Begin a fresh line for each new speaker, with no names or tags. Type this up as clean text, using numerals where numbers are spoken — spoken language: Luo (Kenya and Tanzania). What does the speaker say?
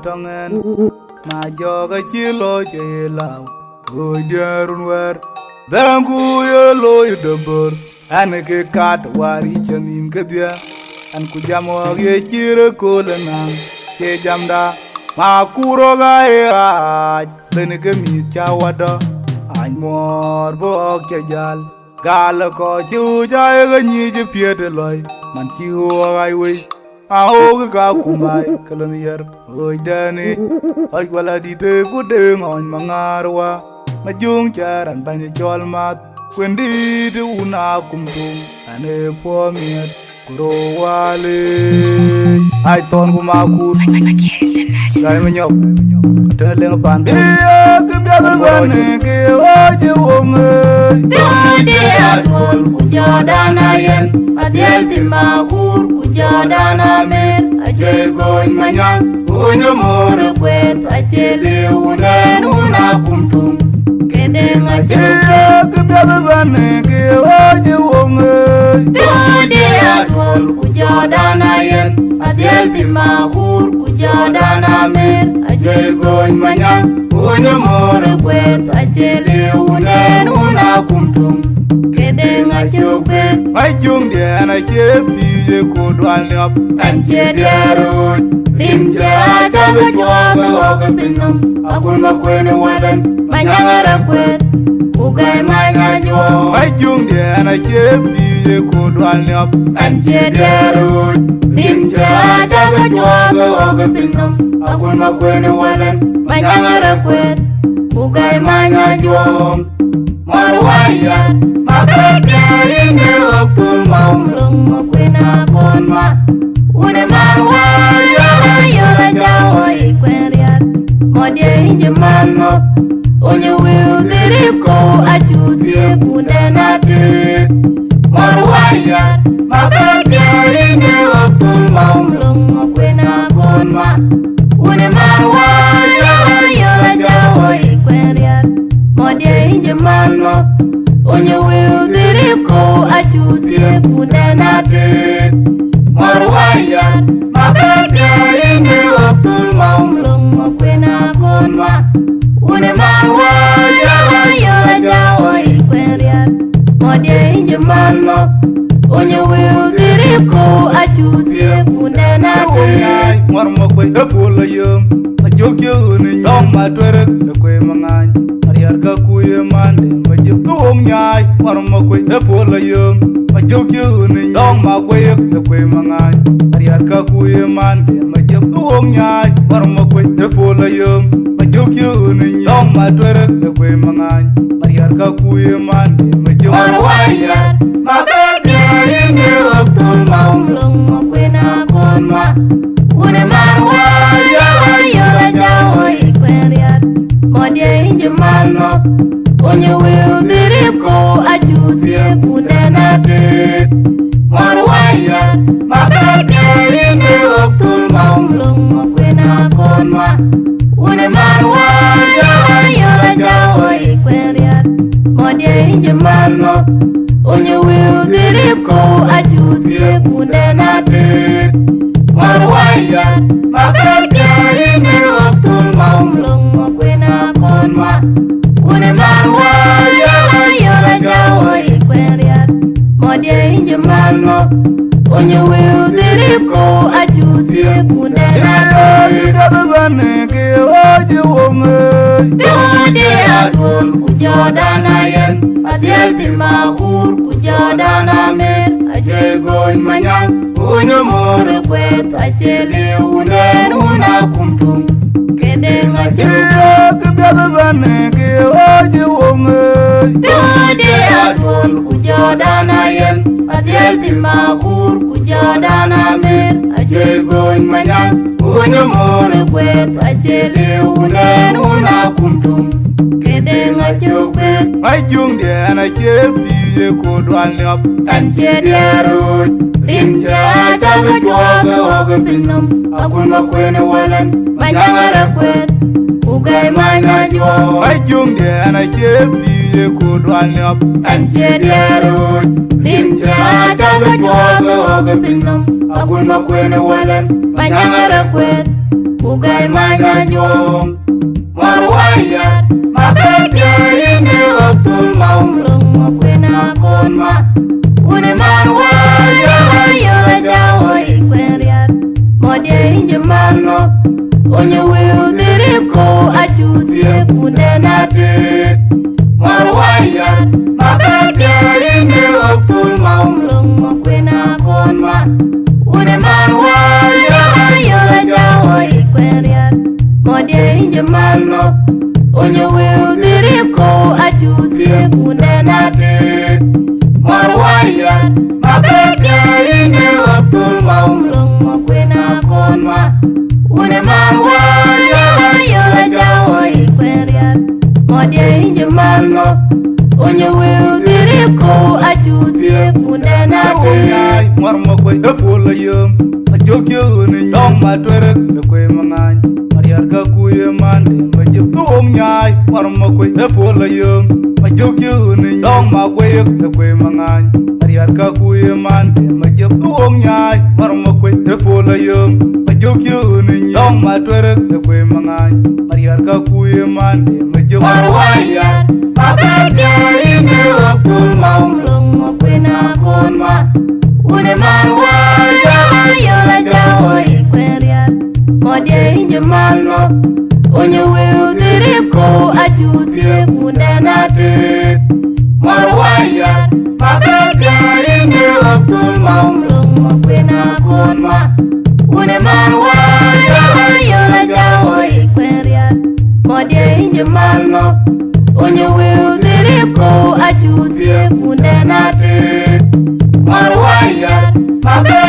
tongen ma joga chilo chelaw oi derun wer dangu ye loy debor an ke kat wari chanim kedia an ku jamo ye chire kolana che jamda ma kuro ga e ben ke mi chawado an mor bo ke jal gal ko chu jay ga ni je piete loy man chi ho ai we a ho ga kumai kalon yer oi dani ai wala di te ku de ngon mangarwa ma jung charan ban jol mat kwendi de una kumtum ane po miet kuro wale ai ton ku ma ku sai ma nyop ta leng pan ya ke bia da ban ke o je wong
de atol ku jodana yen adiel tin ma kur ku jodana mer ajoy boy manyang kunyo mor kwet achele unen una kumtum kedenga
ya ke bia da ban ke o je wong
de atol ku jodana yen adiel tin ma kur ku jodana mer ajoy boy manyang kunyo mor kwet achele unen una kumtum kedenga chokbe
mai jung de na che pi je ko dwal ne op
anche diaro rimja ta go go go pinum akul ma kwene wadan manyangara kwet ugai manya jo
mai jung de na che pi je ko dwal ne op
anche diaro rimja ta go go pinum akul ma kwene wadan manyangara kwet ugai manya jo Marwaya, mabekari ne okul maumlung makwena konma. Une marwaya yola jawa ikweriat. Modye inje manok, onye wiu diripko achutie kundenate. Marwaya, mabekari ne okul maumlung makwena konma. Une marwaya yola jawa ikweriat. Modye inje manok, onye wiu diripko achutie kundenate. Marwaya, mabekari ne okul maumlung makwena konma. Une marwaya yola jawa ikweriat. Modye inje manok, onye wiu diripko achutie kundenate.
Mor mo kwe e fola yum ma jogyo ni nyom ma twere ne kwe mangan ariar ka kuye mande ma jib tuong nyai mor mo kwe e fola yum ma jogyo ni nyom ma kwe ne kwe mangan ariar ka kuye mande ma jib tuong nyai mor mo kwe e fola yum ma jogyo ni nyom ma twere ne kwe mangan ariar ka kuye mande ma jib
Marwaya, mabekari ne okul maumlung makwena konma. Une marwaya yola jawa ikweriat. Modye inje manok, onye wiu diripko achutie kundenate. Marwaya, mabekari ne okul maumlung makwena konma. Une marwaya yola jawa ikweriat. Modye inje manok, onye wiu diripko achutie kundenate. Marwaya, mabekari ne okul maumlung makwena konma. Une marwaya yola jawa ikweriat. Modye inje manok, onye wiu diripko achutie kundenate. Dode atwol kujodana yen adiel tin makur kujodana mer ajoy boy manyang unyo more kwet achele unen una kumtum kedenga Dode atwol kujodana yen adiel tin makur kujodana mer ajoy boy manyang unyo more kwet achele unen una kumtum kedenga chokbet
mai jung de na che pi je ko dwal ne op
anche diaro rimja ta go pinum akul makwene walan manyangara kwet ugai manya jo
mai jung de na che pi je ko dwal ne op
anche diaro rimja ta go pinum akul makwene walan manyangara kwet ugai manya jom marwayar mabeke ine waktul maumlung makwena konma une marwayar ayola jawo ikweriar modye inje manok onye wiu dirip ko achutie kunde natit marwayar mabeke ine waktul maumlung makwena konma une marwayar ayola jawo ikweriar modye inje manok onye wiu dirip ko achutie kunde natit marwayar mabeke ine waktul maumlung makwena konma une marwayar ayola jawo ikweriar modye inje manok onye wiu dirip ko achutie kunde natit
marmokoy efola yom ajokyo ne nyong matwere ne kwe mangany mariar ka kuye mande majep tuom nyai marmokoy efola yom ajokyo ne nyong magwe ne kwe mangany mariar ka kuye mande majep tuom nyai marmokoy efola yom ajokyo ne nyong matwere ne kwe mangany mariar ka kuye mande majep
marwayar mabeke ine waktul maumlung makwena konma une marwayar ayola jawo ikweriar modye inje manok onye wiu dirip ko achutie kunde natit marwayar mabeke ine waktul maumlung makwena konma une marwayar ayola jawo ikweriar modye inje manok onye wiu dirip ko achutie kunde natit marwayar mabeke